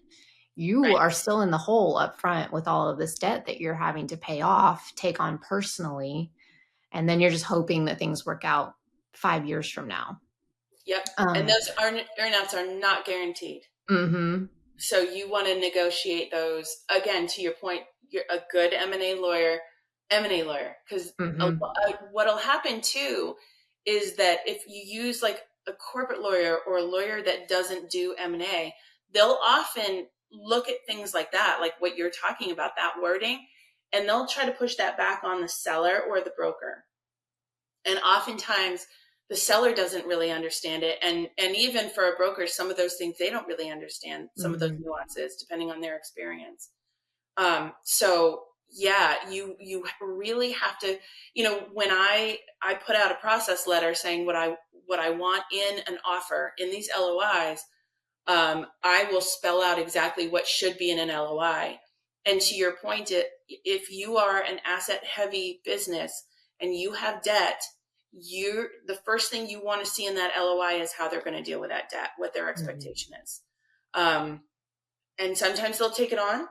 You are still in the hole up front with all of this debt that you're having to pay off, take on personally. And then you're just hoping that things work out 5 years from now. Yep. And those earnouts are not guaranteed. So you want to negotiate those. Again, to your point, you're a good M&A lawyer, because what'll happen too is that if you use like a corporate lawyer or a lawyer that doesn't do M&A, they'll often look at things like that, like what you're talking about, that wording, and they'll try to push that back on the seller or the broker. And oftentimes the seller doesn't really understand it. And even for a broker, some of those things, they don't really understand some of those nuances depending on their experience. So yeah, you really have to, when I put out a process letter saying what I want in an offer in these LOIs, I will spell out exactly what should be in an LOI. And to your point, if you are an asset heavy business and you have debt, the first thing you want to see in that LOI is how they're going to deal with that debt, what their expectation is. Um, and sometimes they'll take it on,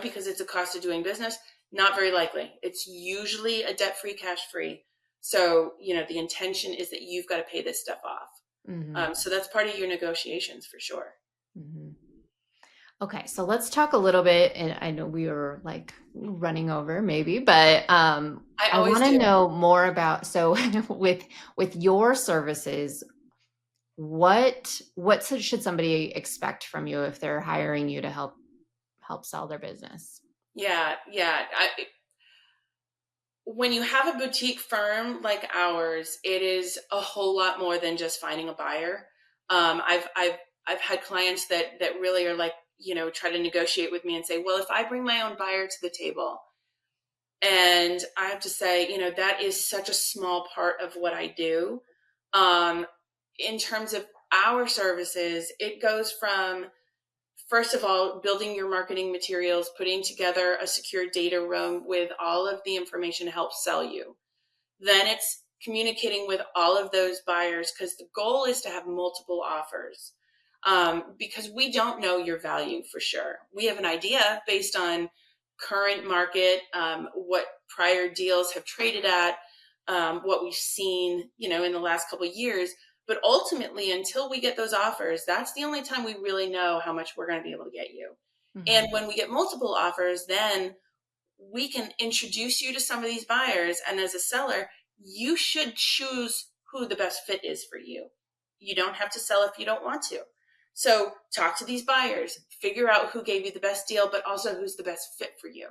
because it's a cost of doing business. Not very likely. It's usually a debt-free, cash-free. So, the intention is that you've got to pay this stuff off. So that's part of your negotiations for sure. Mm-hmm. Okay, so let's talk a little bit, and I know we were like running over maybe, but I I always want to do. know more about, so with your services, what should somebody expect from you if they're hiring you to help sell their business? Yeah, yeah. When you have a boutique firm like ours, it is a whole lot more than just finding a buyer. I've had clients that really are like, try to negotiate with me and say, well, if I bring my own buyer to the table, and I have to say, that is such a small part of what I do. In terms of our services, it goes from, first of all, building your marketing materials, putting together a secure data room with all of the information to help sell you. Then it's communicating with all of those buyers, because the goal is to have multiple offers. Because we don't know your value for sure. We have an idea based on current market, what prior deals have traded at, what we've seen, in the last couple of years. But ultimately, until we get those offers, that's the only time we really know how much we're going to be able to get you. And when we get multiple offers, then we can introduce you to some of these buyers. And as a seller, you should choose who the best fit is for you. You don't have to sell if you don't want to. So talk to these buyers, figure out who gave you the best deal, but also who's the best fit for you.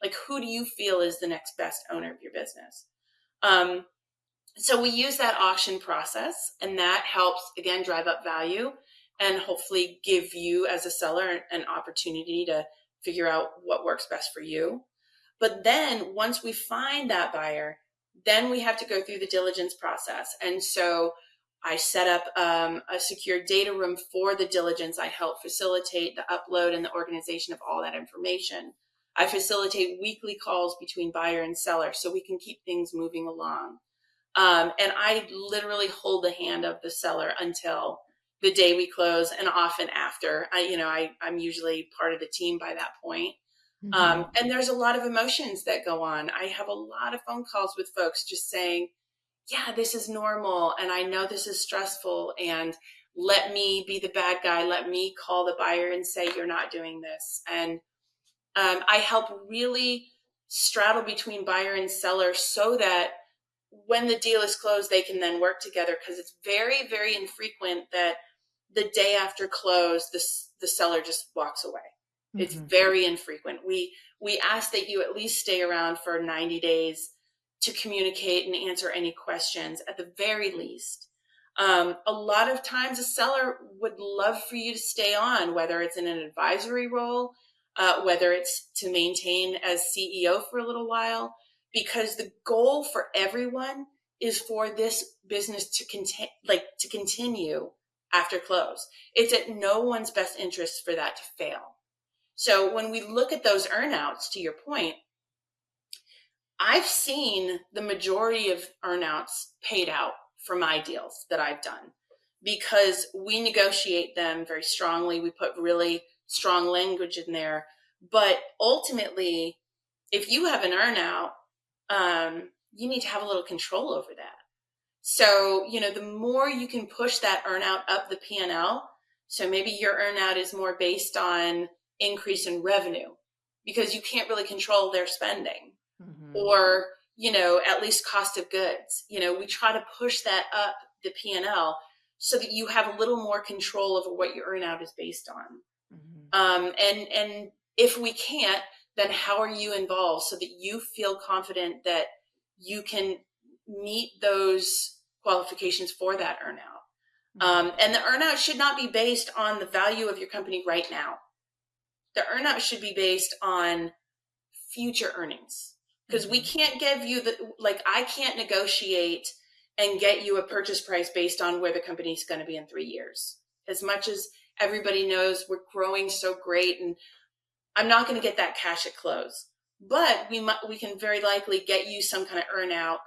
Like, who do you feel is the next best owner of your business? So we use that auction process, and that helps, again, drive up value and hopefully give you as a seller an opportunity to figure out what works best for you. But then once we find that buyer, then we have to go through the diligence process. And so I set up a secure data room for the diligence. I help facilitate the upload and the organization of all that information. I facilitate weekly calls between buyer and seller so we can keep things moving along. And I literally hold the hand of the seller until the day we close, and often after. I'm usually part of the team by that point. And there's a lot of emotions that go on. I have a lot of phone calls with folks just saying, yeah, this is normal. And I know this is stressful. And let me be the bad guy. Let me call the buyer and say, you're not doing this. And I help really straddle between buyer and seller so that when the deal is closed, they can then work together, because it's very, very infrequent that the day after close, the seller just walks away. It's very infrequent. We ask that you at least stay around for 90 days to communicate and answer any questions at the very least. A lot of times a seller would love for you to stay on, whether it's in an advisory role, whether it's to maintain as CEO for a little while, because the goal for everyone is for this business to continue after close. It's at no one's best interest for that to fail. So when we look at those earnouts, to your point, I've seen the majority of earnouts paid out for my deals that I've done, because we negotiate them very strongly. We put really strong language in there. But ultimately, if you have an earnout, you need to have a little control over that. So, the more you can push that earnout up the P&L, so maybe your earnout is more based on increase in revenue because you can't really control their spending, or, at least cost of goods. We try to push that up the P&L so that you have a little more control over what your earnout is based on. And if we can't, then how are you involved so that you feel confident that you can meet those qualifications for that earnout? And the earnout should not be based on the value of your company right now. The earnout should be based on future earnings, because we can't give you I can't negotiate and get you a purchase price based on where the company's going to be in 3 years. As much as everybody knows we're growing so great, and I'm not going to get that cash at close, but we can very likely get you some kind of earnout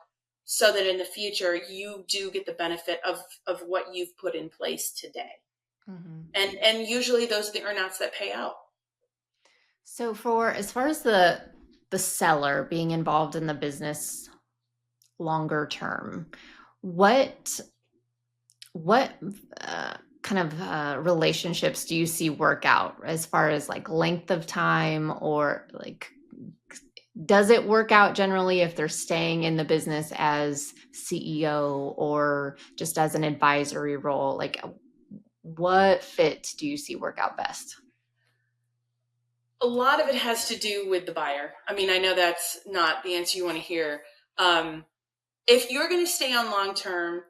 so that in the future you do get the benefit of what you've put in place today. And usually those are the earnouts that pay out. So for as far as the seller being involved in the business longer term, what kind of relationships do you see work out as far as like length of time, or like does it work out generally if they're staying in the business as CEO or just as an advisory role? Like what fit do you see work out best? A lot of it has to do with the buyer. I mean, I know that's not the answer you want to hear. If you're going to stay on long term,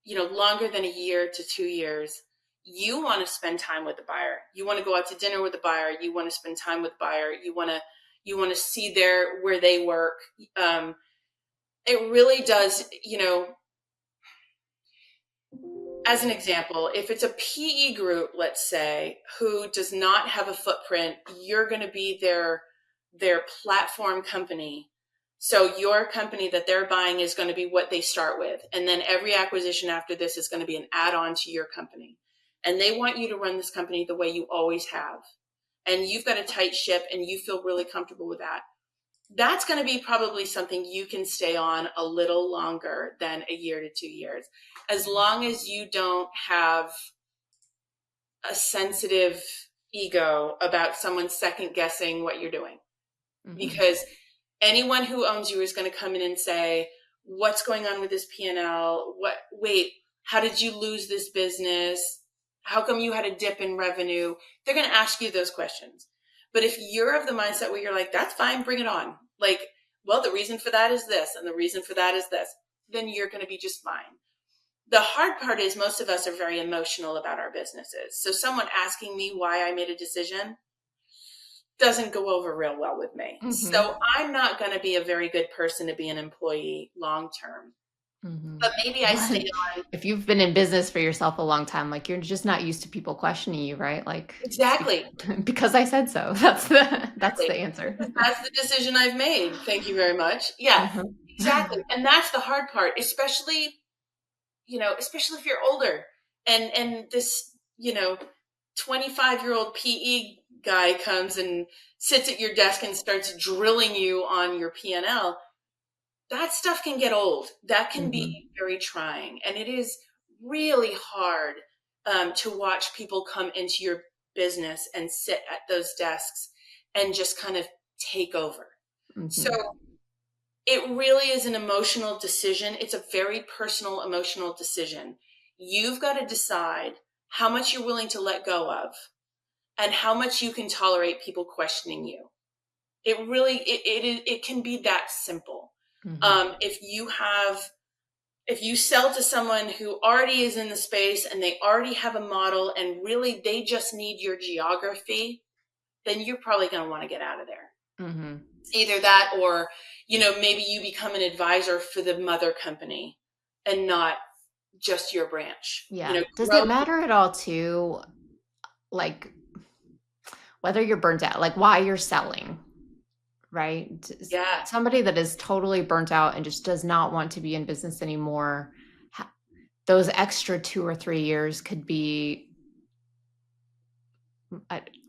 longer than a year to 2 years, you want to spend time with the buyer. You want to go out to dinner with the buyer. You want to spend time with the buyer. You want to see where they work. It really does, as an example, if it's a PE group, let's say, who does not have a footprint, you're going to be their platform company. So your company that they're buying is going to be what they start with. And then every acquisition after this is going to be an add-on to your company. And they want you to run this company the way you always have. And you've got a tight ship and you feel really comfortable with that. That's going to be probably something you can stay on a little longer than a year to 2 years, as long as you don't have a sensitive ego about someone second guessing what you're doing. Because anyone who owns you is going to come in and say, what's going on with this P&L? Wait, how did you lose this business? How come you had a dip in revenue? They're going to ask you those questions. But if you're of the mindset where you're like, that's fine, bring it on. Like, well, the reason for that is this, and the reason for that is this, then you're going to be just fine. The hard part is most of us are very emotional about our businesses. So someone asking me why I made a decision doesn't go over real well with me. So I'm not going to be a very good person to be an employee long term. But maybe I stay on. If you've been in business for yourself a long time, like you're just not used to people questioning you, right? Like Exactly. Because I said so. That's the answer. That's the decision I've made. Thank you very much. Yeah, exactly. And that's the hard part, especially if you're older and this, 25-year-old PE guy comes and sits at your desk and starts drilling you on your P&L. That stuff can get old. That can be very trying. And it is really hard to watch people come into your business and sit at those desks and just kind of take over. So it really is an emotional decision. It's a very personal, emotional decision. You've got to decide how much you're willing to let go of and how much you can tolerate people questioning you. It really, it can be that simple. If you sell to someone who already is in the space and they already have a model and really they just need your geography, then you're probably going to want to get out of there. Either that or, maybe you become an advisor for the mother company and not just your branch. Yeah. Does it matter at all too, like whether you're burnt out, like why you're selling? Right? Yeah. Somebody that is totally burnt out and just does not want to be in business anymore, those extra 2 or 3 years could be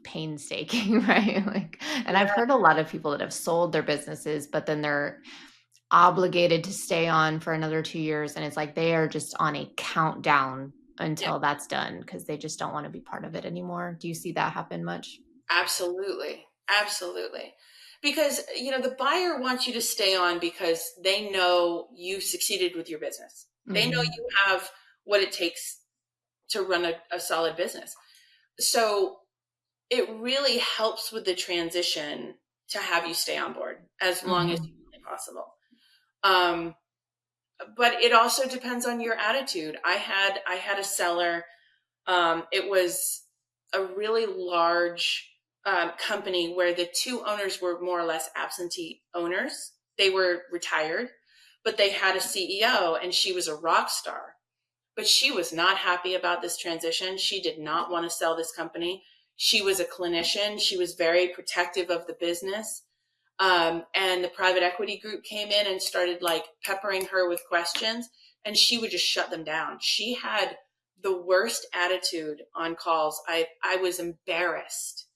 painstaking, right? And I've heard a lot of people that have sold their businesses, but then they're obligated to stay on for another 2 years. And it's like they are just on a countdown until that's done because they just don't want to be part of it anymore. Do you see that happen much? Absolutely. Absolutely. Because, the buyer wants you to stay on because they know you succeeded with your business. They know you have what it takes to run a solid business. So it really helps with the transition to have you stay on board as long as humanly possible. But it also depends on your attitude. I had a seller. It was a really large company where the two owners were more or less absentee owners. They were retired, but they had a CEO, and she was a rock star. But she was not happy about this transition. She did not want to sell this company. She was a clinician. She was very protective of the business. And the private equity group came in and started like peppering her with questions, and she would just shut them down. She had the worst attitude on calls. I was embarrassed.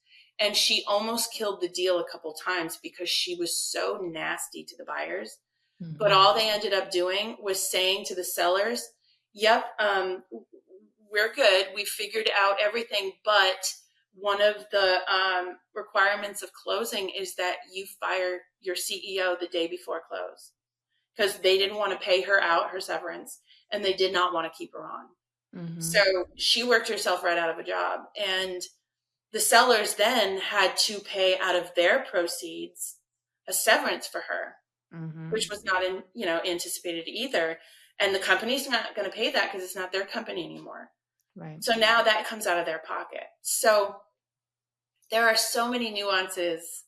And she almost killed the deal a couple times because she was so nasty to the buyers. But all they ended up doing was saying to the sellers, yep, we're good. We figured out everything, but one of the requirements of closing is that you fire your CEO the day before close, because they didn't want to pay her out her severance, and they did not want to keep her on. So she worked herself right out of a job, and the sellers then had to pay out of their proceeds a severance for her, which was not anticipated either. And the company's not going to pay that because it's not their company anymore. Right. So now that comes out of their pocket. So there are so many nuances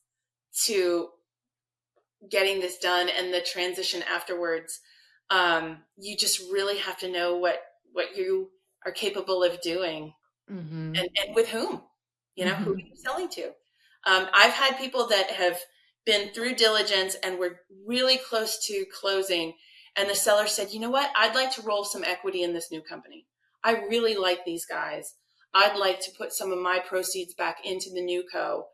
to getting this done and the transition afterwards. You just really have to know what you are capable of doing, and with whom, who are you selling to? I've had people that have been through diligence and were really close to closing, and the seller said, you know what, I'd like to roll some equity in this new company. I really like these guys. I'd like to put some of my proceeds back into the new co,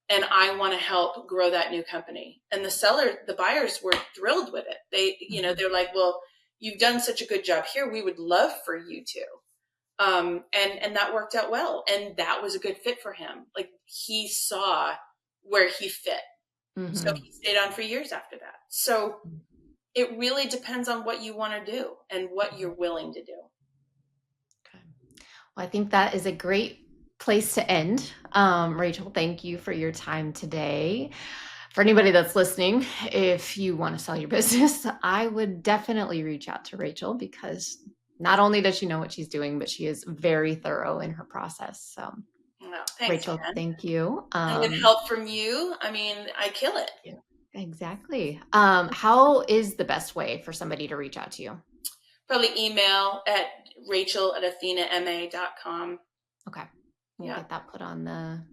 and I want to help grow that new company. And the buyers were thrilled with it. They're like, well, you've done such a good job here. We would love for you to. And that worked out well. And that was a good fit for him. Like, he saw where he fit. So he stayed on for years after that. So it really depends on what you want to do and what you're willing to do. Okay. Well, I think that is a great place to end. Rachel, thank you for your time today. For anybody that's listening, if you want to sell your business, I would definitely reach out to Rachel, because not only does she know what she's doing, but she is very thorough in her process. So, Thanks, Rachel, Jen. thank you. And with help from you, I mean, I kill it. Yeah, exactly. How is the best way for somebody to reach out to you? Probably email at rachel@athenama.com. Okay. We'll get that put on the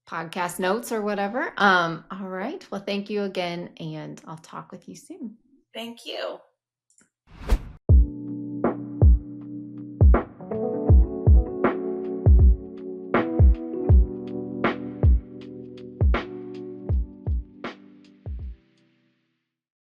podcast notes or whatever. All right. Well, thank you again, and I'll talk with you soon. Thank you.